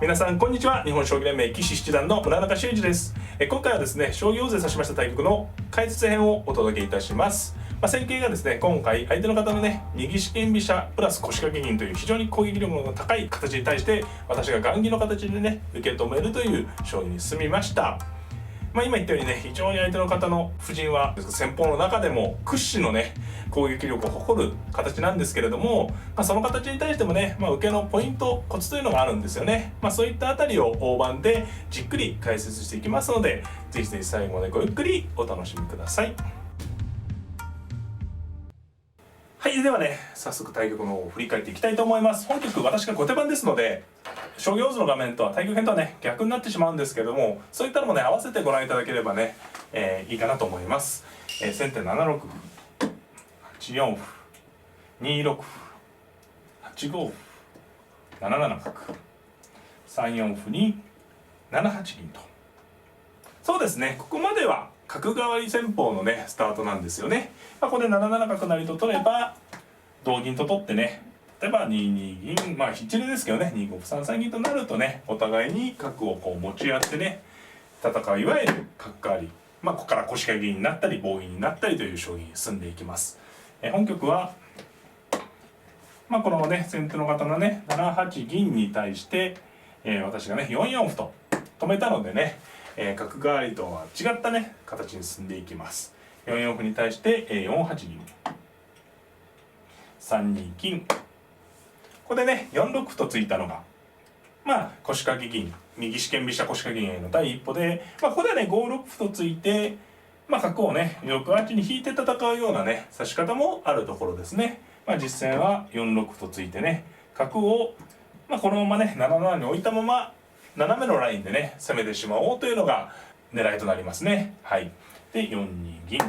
皆さんこんにちは。日本将棋連盟棋士七段の村中修司です。今回はですね、将棋王座指しました対局の解説編をお届けいたします。戦型がですね、今回相手の方のね、右四間飛車プラス腰掛け銀という非常に攻撃力の高い形に対して、私が雁木の形でね受け止めるという将棋に進みました。今言ったようにね、非常に相手の方の布陣は戦法の中でも屈指のね攻撃力を誇る形なんですけれども、その形に対してもね、受けのポイントコツというのがあるんですよね。そういったあたりを大盤でじっくり解説していきますので、ぜひぜひ最後までごゆっくりお楽しみください。はい、ではね、早速対局の方を振り返っていきたいと思います。本局私が後手番ですので、将棋王座の画面とは対局編とはね逆になってしまうんですけども、そういったのもね合わせてご覧いただければね、いいかなと思います。先手7六歩、8四歩、2六歩、8五歩、7七角、3四歩に7八銀と。そうですね、ここまでは角換わり戦法のねスタートなんですよね。ここで7七角成と取れば同銀と取ってね、例えば2二銀、一例ですけどね、2五歩3三銀となるとね、お互いに角をこう持ち合ってね戦う、いわゆる角換わり、ここから腰掛け銀になったり棒銀になったりという将棋に進んでいきます。本局はこのね先手の方のね7八銀に対して、私がね4四歩と止めたのでね、角換わりとは違ったね形に進んでいきます。4四歩に対して、4八銀、3二金、ここでね4六歩とついたのが腰掛け銀、右四間飛車腰掛け銀への第一歩で、ここでね5六歩とついて、角をね6八に引いて戦うようなね指し方もあるところですね。実戦は4六歩とついてね角を、このままね7七に置いたまま斜めのラインでね攻めてしまおうというのが狙いとなりますね。はい。で4二銀、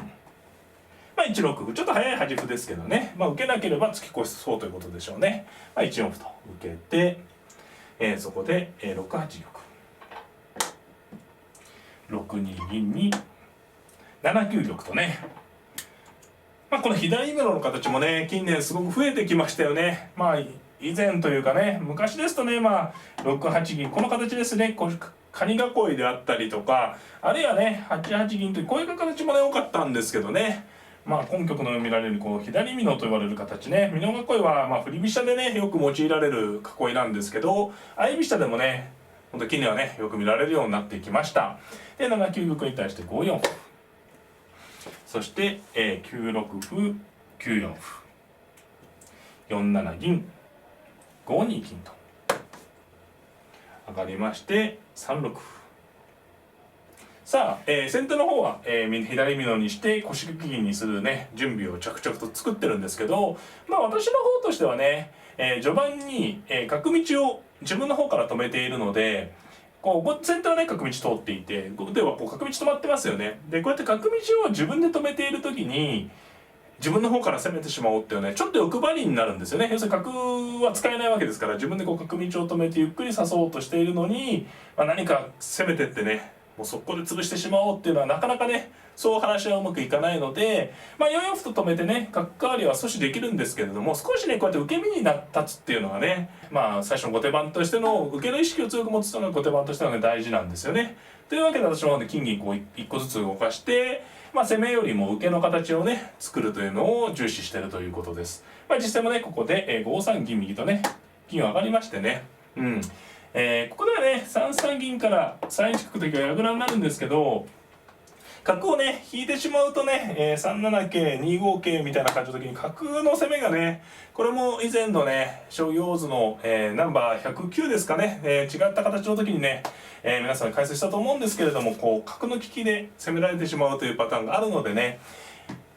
1六歩、ちょっと早い端歩ですけどね、受けなければ突き越しそうということでしょうね。1四歩と受けて、そこで、6八玉、6二銀に7九玉とね、この左目の形もね近年すごく増えてきましたよね。以前というかね、昔ですとね6八銀、この形ですね、カニ囲いであったりとか、あるいはね8八銀というこういう形もね多かったんですけどね、今局の見られるこう左美濃と言われる形ね、美濃囲いは振り飛車でねよく用いられる囲いなんですけど、相飛車でもね本当近年はねよく見られるようになってきました。で7九玉に対して5四歩、そして、9六歩、9四歩、4七銀、5二金と上がりまして3六歩。さあ、先手の方は、左美濃にして腰掛け銀にするね準備を着々と作ってるんですけど、私の方としてはね、序盤に、角道を自分の方から止めているので、先手はね角道通っていて、後手は角道止まってますよね。でこうやって角道を自分で止めている時に自分の方から攻めてしまおうっていうね、ちょっと欲張りになるんですよね。要するに角は使えないわけですから、自分で角道を止めてゆっくり指そうとしているのに、何か攻めてってねもう速攻で潰してしまおうっていうのはなかなかねそう話はうまくいかないので、4四歩と止めてね角換わりは阻止できるんですけれども、少しねこうやって受け身に立つっていうのがね、最初の後手番としての受けの意識を強く持つというのが後手番としてはね大事なんですよね。というわけで私もね金銀1個ずつ動かして、攻めよりも受けの形をね作るというのを重視しているということです。実際もねここで、5三銀右とね銀上がりましてね、ここではね3三銀から3一角という矢倉になるんですけど、角をね引いてしまうとね、3七桂2五桂みたいな感じの時に角の攻めがね、これも以前のね将棋王座の、ナンバー109ですかね、違った形の時にね、皆さん解説したと思うんですけれども、角の利きで攻められてしまうというパターンがあるのでね、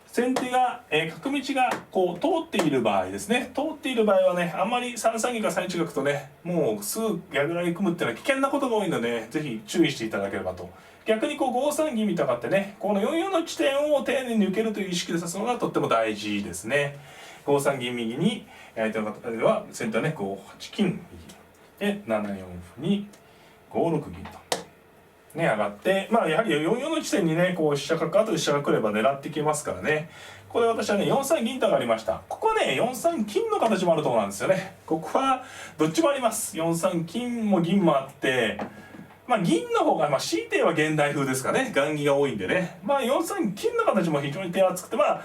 先手が、角道が通っている場合ですね、通っている場合はねあんまり3三銀か3一角とねもうすぐ矢倉に組むっていうのは危険なことが多いので、ぜひ注意していただければと。逆に5三銀みたかってね、この4四の地点を丁寧に受けるという意識で指すのがとっても大事ですね。5三銀右に相手の方では先手はね5八金右で7四歩に5六銀と。ね上がって、まあやはり4/4の地点にねこう飛車角後で飛車が来れば狙ってきますからね。ここで私はね4三銀と上がりました。ここはね4三金の形もあるところなんですよね。ここはどっちもあります。4三金も銀もあって、まあ銀の方がまあ強いては現代風ですかね。雁木が多いんでね。まあ4三金の形も非常に手厚くて、まあ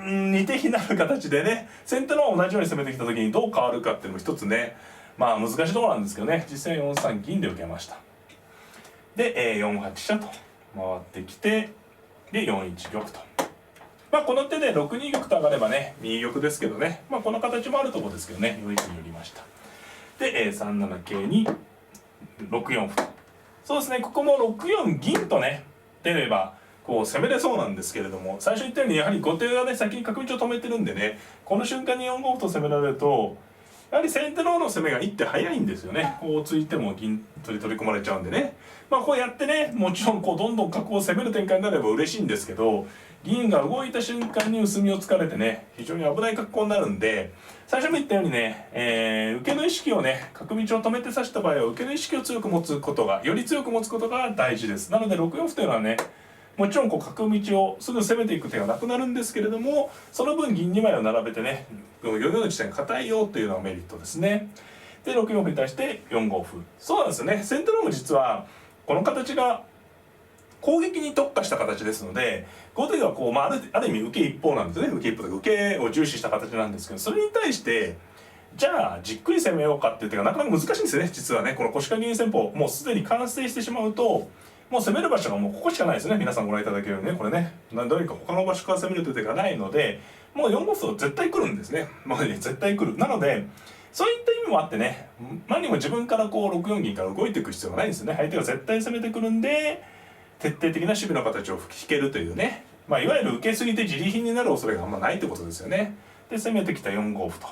似て非なる形でね先手の方が同じように攻めてきた時にどう変わるかっていうのも一つねまあ難しいところなんですけどね、実際4三銀で受けました。で、4八飛車と回ってきて、で4一玉と。まあこの手で6二玉と上がればね右玉ですけどね、まあこの形もあるところですけどね、4一に寄りました。で、3七桂に6四歩と。そうですね、ここも6四銀とね出ればこう攻めれそうなんですけれども、最初言ったようにやはり後手がね先に角道を止めてるんでね、この瞬間に4五歩と攻められるとやはり先手の方の攻めが一手早いんですよね。こうついても銀取り込まれちゃうんでね、まあこうやってねもちろんこうどんどん角を攻める展開になれば嬉しいんですけど、銀が動いた瞬間に薄みをつかれてね非常に危ない格好になるんで、最初も言ったようにね、受けの意識をね角道を止めて指した場合は受けの意識を強く持つことがより強く持つことが大事です。なので6四歩というのはねもちろんこう角道をすぐ攻めていく手がなくなるんですけれども、その分銀2枚を並べてね4四の地点が硬いよというのがメリットですね。で6四歩に対して4五歩、そうなんですよね。先手の方も実はこの形が攻撃に特化した形ですので、後手がこう、まあ、ある意味受け一方なんですよね。受け一方というか受けを重視した形なんですけど、それに対してじゃあじっくり攻めようかっていう手がなかなか難しいんですよね。実はねこの腰掛銀戦法もうすでに完成してしまうともう攻める場所がもうここしかないですね。皆さんご覧いただけるようにねこれねどうにか他の場所から攻めるという手がないので、もう4五歩と絶対来るんですね。まあね絶対来る。なのでそういった意味もあってね、何も自分からこう6四銀から動いていく必要がないんですよね。相手が絶対攻めてくるんで徹底的な守備の形を引けるというね、まあいわゆる受けすぎて自利品になる恐れがあんまないってことですよね。で攻めてきた4五歩と。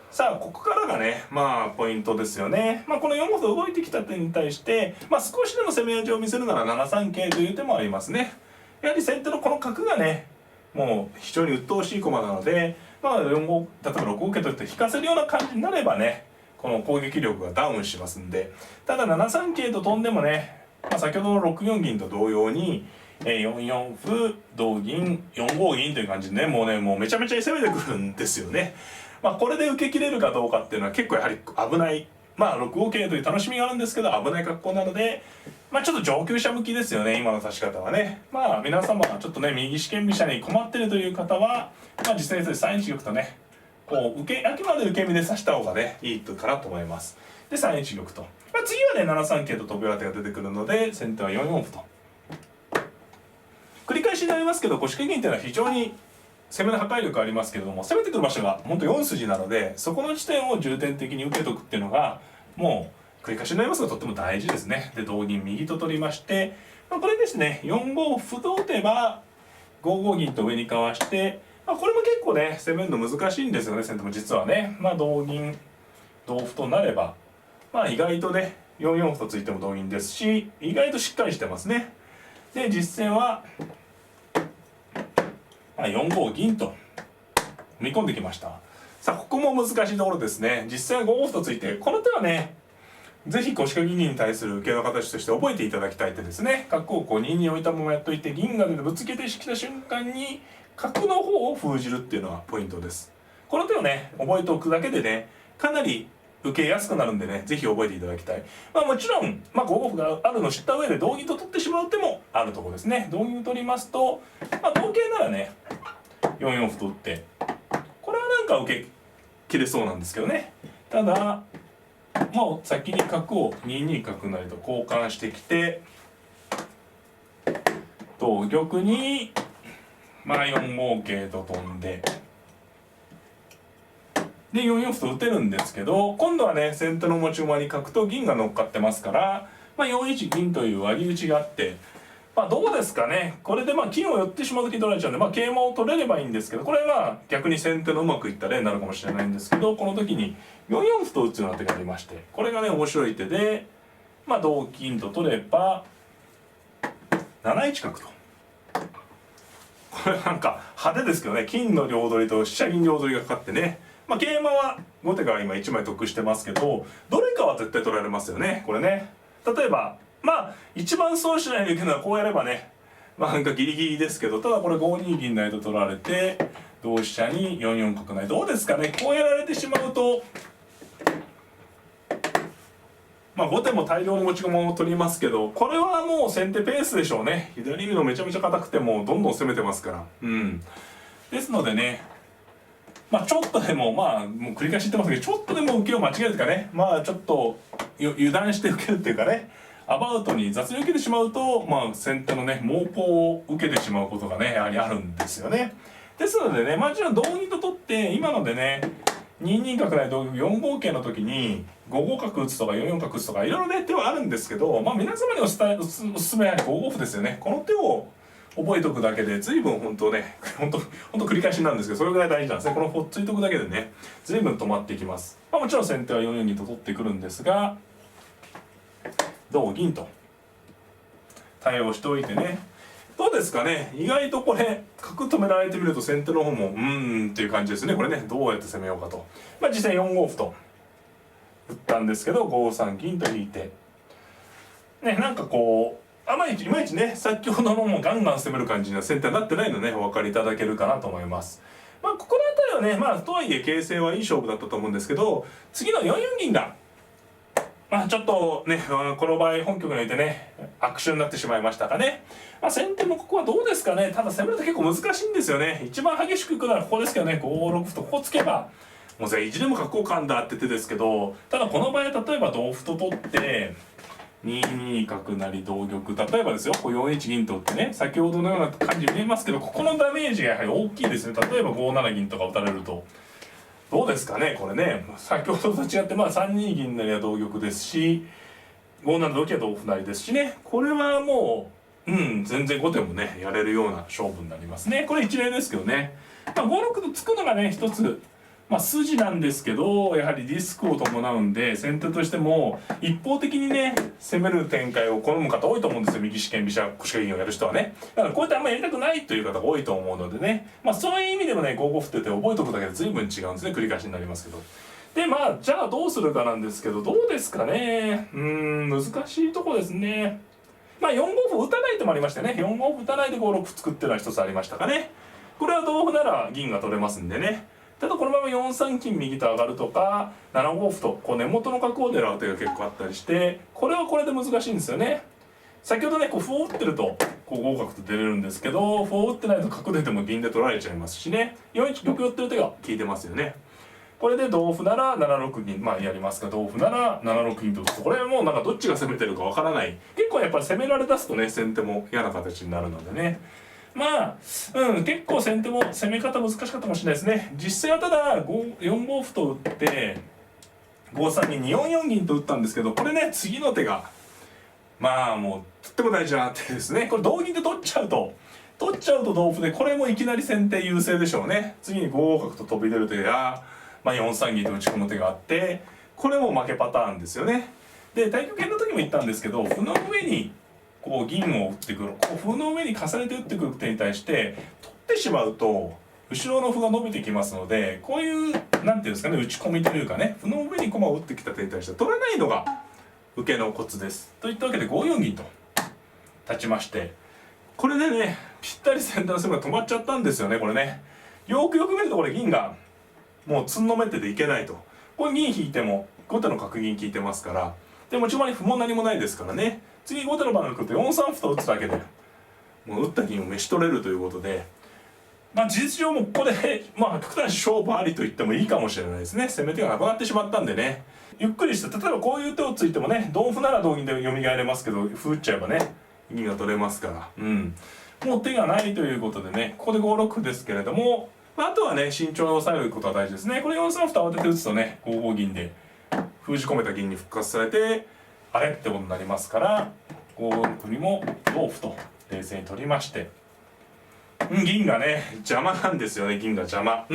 さあここからがねまあポイントですよね。まあこの4五歩と動いてきた手に対してまあ少しでも攻め味を見せるなら7三桂という手もありますね。やはり先手のこの角がねもう非常に鬱陶しい駒なので、まあ4五例えば6五桂といって引かせるような感じになればねこの攻撃力がダウンしますんで、ただ7三桂と飛んでもね、まあ、先ほどの6四銀と同様に4四歩同銀4五銀という感じでねもうめちゃめちゃ攻めてくるんですよね。まあこれで受け切れるかどうかっていうのは結構やはり危ない、まあ6五桂という楽しみがあるんですけど危ない格好なので、まあちょっと上級者向きですよね今の指し方はね。まあ皆様ちょっとね右四間飛車に困ってるという方はまあ実際に3一玉とねこうあくまで受け身で指した方がねいいかなと思います。で3一玉と、まあ、次はね7三桂と飛び当てが出てくるので先手は4四歩と。繰り返しになりますけど腰掛銀っていうのは非常に攻めの破壊力ありますけれども、攻めてくる場所が本当4筋なのでそこの地点を重点的に受けとくっていうのがもう繰り返しになりますがとっても大事ですね。で同銀右と取りまして、まあ、これですね4五歩と打てば5五銀と上にかわして、まあ、これも結構ね攻めるの難しいんですよね先手も実はね。まあ同銀同歩となればまあ意外とね4四歩とついても同銀ですし意外としっかりしてますね。で実戦は4五銀と踏み込んできました。さあここも難しいところですね。実際は5五歩とついてこの手はねぜひ腰掛銀に対する受けの形として覚えていただきたい手ですね。角をこう2に置いたままやっといて銀が出てぶつけてきた瞬間に角の方を封じるっていうのがポイントです。この手をね覚えておくだけでねかなり受けやすくなるんでねぜひ覚えていただきたい。まあもちろん、5五歩があるのを知った上で同銀と取ってしまう手もあるところですね。同銀を取りますと、同桂ならね4四歩と打ってこれはなんか受け切れそうなんですけどね。ただもう先に角を2二角成と交換してきて同玉に4五桂と飛んでで4四歩と打てるんですけど、今度はね先手の持ち駒に角と銀が乗っかってますから、4一銀という割り打ちがあって、どうですかねこれで金を寄ってしまう時に取られちゃうんで、桂馬を取れればいいんですけど、これは逆に先手のうまくいった例になるかもしれないんですけど、この時に4四歩と打つような手がありまして、これがね面白い手で、同金と取れば7一角と。これなんか派手ですけどね、金の両取りと飛車銀両取りがかかってね、桂馬は後手が今1枚得してますけど、どれかは絶対取られますよねこれね。例えばあ一番そうしないといけないのはこうやればね、まあなんかギリギリですけど、ただこれ5二銀成と取られて同飛車に4四角成、どうですかね、こうやられてしまうとまあ後手も大量に持ち駒を取りますけど、これはもう先手ペースでしょうね。左美濃めちゃめちゃ硬くてもどんどん攻めてますから。ですのでね、まあちょっとでもまあもう繰り返し言ってますけど、ちょっとでも受けを間違えるとかね、まあちょっと油断して受けるっていうかね、アバウトに雑に受けてしまうと、まあ先手のね猛攻を受けてしまうことがねやはりあるんですよね。ですのでね、もちろん同銀と取って今のでね、2二角成同玉4五桂の時に5五角打つとか4四角打つとかいろいろね手はあるんですけど、まあ皆様におすすめは5五歩ですよね。この手を覚えておくだけで随分本当ね本当繰り返しなんですけど、それぐらい大事なんですね。この歩をついとくだけでね随分止まっていきます。まあもちろん先手は4四銀と取ってくるんですが、同銀と対応しておいてね、どうですかね、意外とこれ角止められてみると先手の方もっていう感じですね。これねどうやって攻めようかと、まあ実際4五歩と打ったんですけど5三銀と引いてね、なんかこういまいちね先ほどのもガンガン攻める感じには先手はなってないのでねお分かりいただけるかなと思います。まあここの辺りはね、まあとはいえ形勢はいい勝負だったと思うんですけど、次の4四銀がまあちょっとねこの場合本局においてね悪手になってしまいましたかね。まあ先手もここはどうですかね。ただ攻めると結構難しいんですよね。一番激しくいくならここですけどね、5六歩とここつけばもう意地でも角交換だって手ですけど、ただこの場合は例えば同歩と取って2二角成同玉、例えばですよこう4一銀と打ってね、先ほどのような感じに見えますけど、ここのダメージがやはり大きいですね。例えば5七銀とか打たれるとどうですかね。これね先ほどと違ってまあ3二銀成は同玉ですし、5七同金は同歩成ですしね、これはもう全然後手もねやれるような勝負になりますね。これ一例ですけどね、まあ、5六と突くのがね一つまあ筋なんですけど、やはりリスクを伴うんで先手としても一方的にね攻める展開を好む方多いと思うんですよ。右四間飛車腰掛け銀をやる人はね、だからこうやってあんまりやりたくないという方が多いと思うのでね、まあそういう意味でもね5五歩って手を覚えておくだけで随分違うんですね。繰り返しになりますけど。でまあじゃあどうするかなんですけど、どうですかね、難しいとこですね。まあ4五歩打たない手もありましたね。4五歩打たないで5六歩作っていうのは一つありましたかね。これは同歩なら銀が取れますんでね。ただこのまま4三金右と上がるとか7五歩とこう根元の角を狙う手が結構あったりして、これはこれで難しいんですよね。先ほどねこう歩を打ってるとこう5角と出れるんですけど、歩を打ってないと角出ても銀で取られちゃいますしね、4一玉寄ってる手が効いてますよね。これで同歩なら7六銀まあやりますが、同歩なら7六銀と打つと、これはもうなんかどっちが攻めてるかわからない、結構やっぱり攻められだすとね先手も嫌な形になるのでね、まあ結構先手も攻め方難しかったかもしれないですね。実際はただ4五歩と打って5三銀に4四銀と打ったんですけど、これね次の手がまあもうとっても大事な手ですね。これ同銀で取っちゃうと同歩でこれもいきなり先手優勢でしょうね。次に5五角と飛び出る手や、まあ、4三銀と打ち込む手があって、これも負けパターンですよね。で対局編の時も言ったんですけど、歩の上にこう銀を打ってくる、こう歩の上に重ねて打ってくる手に対して取ってしまうと後ろの歩が伸びてきますので、こういうなんていうんですかね打ち込みというかね、歩の上に駒を打ってきた手に対して取れないのが受けのコツです。といったわけで5四銀と立ちまして、これでねぴったり先手の攻めが止まっちゃったんですよね。これねよく見るとこれ銀がもうつんのめってでいけないと、これ銀引いても後手の角銀効いてますから、で持ち場に歩も何もないですからね、次後手の番が来ると4三歩と打つだけでもう打った銀を召し取れるということで、まあ事実上もここでまあ極端勝負ありと言ってもいいかもしれないですね。攻め手がなくなってしまったんでね、ゆっくりして例えばこういう手をついてもね、同歩なら同銀で蘇れますけど歩打っちゃえばね銀が取れますから、もう手がないということでね、ここで5六歩ですけれども、あとはね慎重に抑えることは大事ですね。これ4三歩と慌てて打つとね5五銀で封じ込めた銀に復活されてあれってことになりますから、5六歩にも同歩と冷静に取りまして、銀がね邪魔なんですよね。銀が邪魔。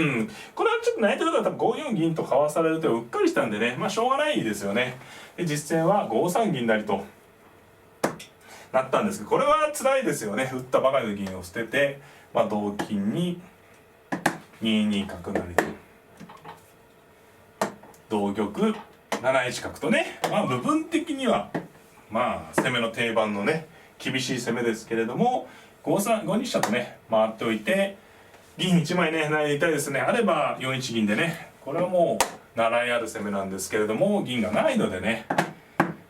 これはちょっと泣いてる方は多分5四銀とかわされる手をうっかりしたんでね、まあしょうがないですよね。で実戦は5三銀成となったんですけど、これは辛いですよね。打ったばかりの銀を捨てて、まあ同金に2二角成と同玉7一角とね、まあ部分的にはまあ攻めの定番のね厳しい攻めですけれども、5二飛車とね回っておいて、銀1枚ね成りたいですね。あれば4一銀でね、これはもう習いある攻めなんですけれども、銀がないのでね、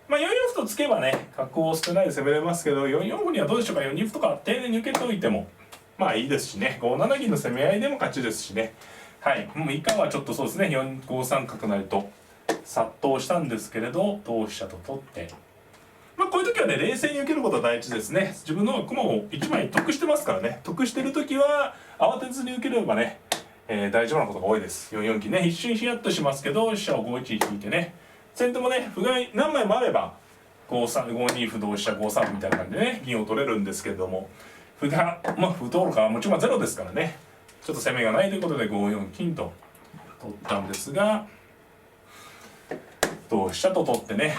まあ4四歩と突けばね角を捨てないで攻めれますけど、4四歩にはどうでしょうか。4二歩とか丁寧に受けておいてもまあいいですしね、5七銀の攻め合いでも勝ちですしね。はい、もう以下はちょっとそうですね、5三角成と殺到したんですけれど、同飛車と取って、まあこういう時はね冷静に受けることは大事ですね。自分の駒を1枚得してますからね、得してる時は慌てずに受ければね、大丈夫なことが多いです。4四金ね、一瞬ヒヤッとしますけど、飛車を5一に引いてね、先手もね歩が何枚もあれば5二歩同飛車5三歩みたいな感じでね銀を取れるんですけれども、歩がまあ歩どころか持ち駒ゼロですからね、ちょっと攻めがないということで5四金と取ったんですが、同飛車と取ってね、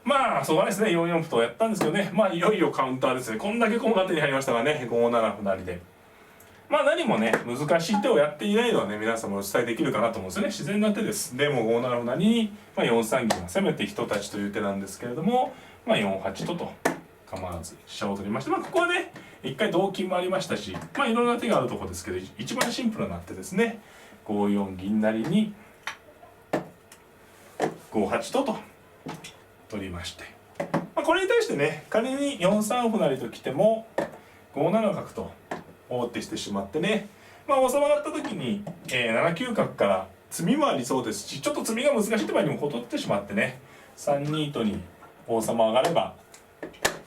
まあそうですね、4四歩とやったんですけどね、まあいよいよカウンターですね。こんだけ駒が手に入りましたがね、5七歩成で、まあ何もね難しい手をやっていないのはね皆様お伝えできるかなと思うんですよね。自然な手です。でも5七歩成に、4三銀は攻めて人たちという手なんですけれども、4八と構わず飛車を取りまして、ここはね一回同金もありましたし、いろんな手があるところですけど、一番シンプルな手ですね。5四銀成に5八と取りまして、これに対してね仮に4三歩成と来ても5七角と王手してしまってね、王様がった時に、7九角から詰みもありそうですし、ちょっと詰みが難しい手場にもこう取ってしまってね、3二とに王様上がれば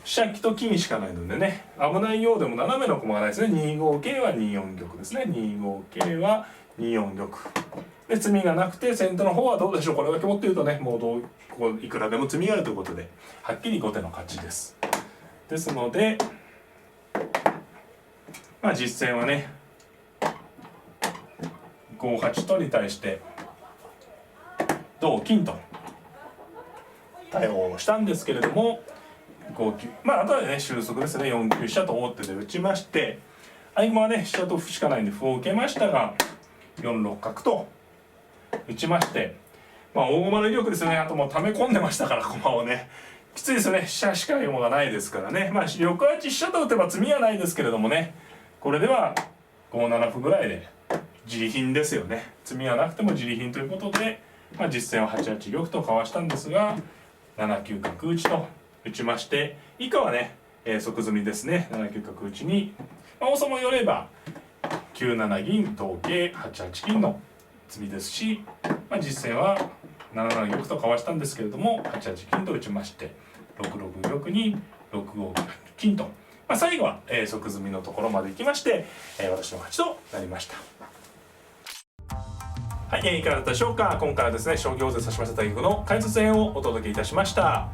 飛車と金しかないのでね、危ないようでも斜めの駒がないですね。2五桂は2四玉ですね。2五桂は2四玉で、詰みがなくて先手の方はどうでしょう。これだけ持っているとね、もうここいくらでも詰みがあるということで、はっきり後手の勝ちです。ですので実戦はね5八とに対して同金と対応したんですけれども、5九あとはね収束ですね。4九飛車と王手で打ちまして、合駒はね飛車と歩しかないんで歩を受けましたが、4六角と打ちまして、大駒の威力ですね。あともう溜め込んでましたから駒をね、きついですね。飛車しか読むがないですからね。6八飛車と打てば詰みはないですけれどもね、これでは5七歩ぐらいで自利品ですよね。詰みはなくても自利品ということで、実戦は8八玉とかわしたんですが、7九角打と打ちまして、以下はね、即詰みですね。7九角打に、王様寄れば9七銀同桂8八金の詰みですし、実戦は7七玉とかわしたんですけれども、8八金と打ちまして、6六玉に6五金と、最後は、即詰みのところまで行きまして、私の勝ちとなりました。はい、いかがだったでしょうか。今回はですね、将棋王座指しました対局の解説編をお届けいたしました。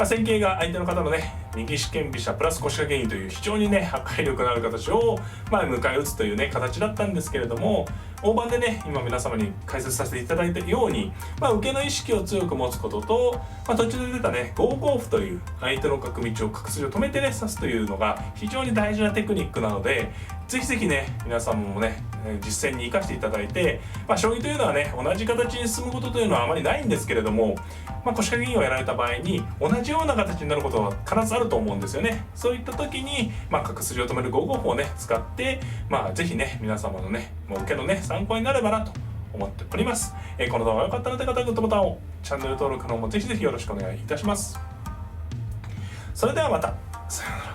戦型が相手の方のね、右四間飛車プラス腰掛け銀という非常にね、破壊力のある形を、迎え撃つというね、形だったんですけれども、大盤でね、今皆様に解説させていただいたように、受けの意識を強く持つことと、途中で出たね、5五歩という相手の角道を角筋を止めてね、指すというのが非常に大事なテクニックなので、ぜひぜひね、皆さんもね、実践に生かしていただいて、将棋というのはね、同じ形に進むことというのはあまりないんですけれども、腰掛け銀をやられた場合に同じような形になることは必ずあると思うんですよね。そういった時に、角筋を止める5五歩をね使って、ぜひね皆様のね受けのね参考になればなと思っております。この動画が良かったのでグッドボタンを、チャンネル登録の方もぜひぜひよろしくお願いいたします。それではまた。さよなら。